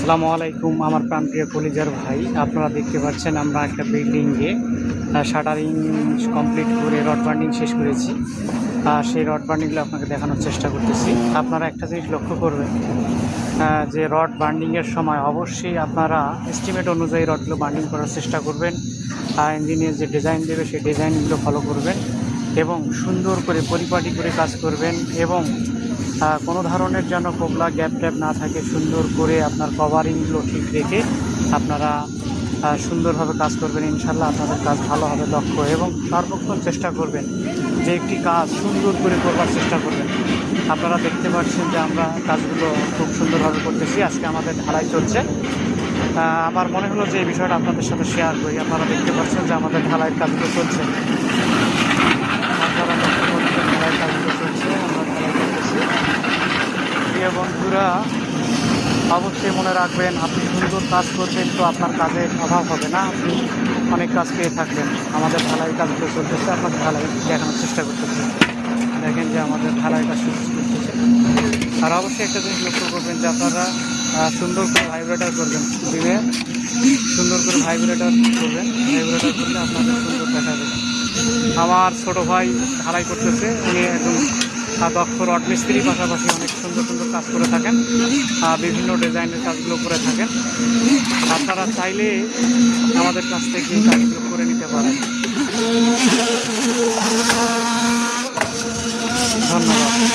আসসালামু আলাইকুম আমার প্রাণপ্রিয় কলিজার ভাই, আপনারা দেখতে পাচ্ছেন আমরা একটা বিল্ডিংয়ে শাটারিং কমপ্লিট করে রড বান্ডিং শেষ করেছি। সেই রড বান্ডিংগুলো আপনাকে দেখানোর চেষ্টা করতেছি। আপনারা একটা জিনিস লক্ষ্য করবেন যে রড বান্ডিংয়ের সময় অবশ্যই আপনারা এস্টিমেট অনুযায়ী রডগুলো বান্ডিং করার চেষ্টা করবেন। ইঞ্জিনিয়ার যে ডিজাইন দেবে সেই ডিজাইনগুলো ফলো করবেন এবং সুন্দর করে পরিপাটি করে কাজ করবেন এবং কোনো ধরনের যেন কোবলা গ্যাপ ট্যাপ না থাকে। সুন্দর করে আপনার কভারিংগুলো ঠিক রেখে আপনারা সুন্দরভাবে কাজ করবেন। ইনশাল্লাহ আপনাদের কাজ ভালো হবে, দক্ষ এবং সর্বক্ষণ চেষ্টা করবেন যে একটি কাজ সুন্দর করে করবার চেষ্টা করবেন। আপনারা দেখতে পাচ্ছেন যে আমরা কাজগুলো খুব সুন্দরভাবে করতেছি। আজকে আমাদের ঢালাই চলছে। আমার মনে হলো যে এই বিষয়টা আপনাদের সাথে শেয়ার করি। আপনারা দেখতে পাচ্ছেন যে আমাদের ঢালাইয়ের কাজগুলো চলছে। আপনারা দেখতে পাচ্ছেন ঢালাইয়ের কাজগুলো চলছে, আমরা ঢালাই করতেছি। প্রিয় বন্ধুরা, অবশ্যই মনে রাখবেন, আপনি সুন্দর কাজ করবেন তো আপনার কাজের অভাব হবে না, আপনি অনেক কাজ পেয়ে থাকবেন। আমাদের ঢালাই কাজগুলো চলতেছে, আপনাদের ঢালাই দেখানোর চেষ্টা করতেছি। দেখেন যে আমাদের ঢালাই কাজ শুরু করতেছে। আর অবশ্যই একটা জিনিস লক্ষ্য করবেন যে আপনারা সুন্দর করে ভাইব্রেটার করবেন, দিনে সুন্দর করে ভাইব্রেটার করবেন। ভাইব্রেটার করলে আপনাদের সুন্দর দেখা যাবে। আমার ছোটো ভাই ঢালাই করতেছে, উনি একদম দক্ষ রড মিস্ত্রির পাশাপাশি অনেক সুন্দর সুন্দর কাজ করে থাকেন, বিভিন্ন ডিজাইনের কাজগুলো করে থাকেন। আপনারা চাইলে আমাদের কাছ থেকে এই কাজগুলো করে নিতে পারেন। ধন্যবাদ।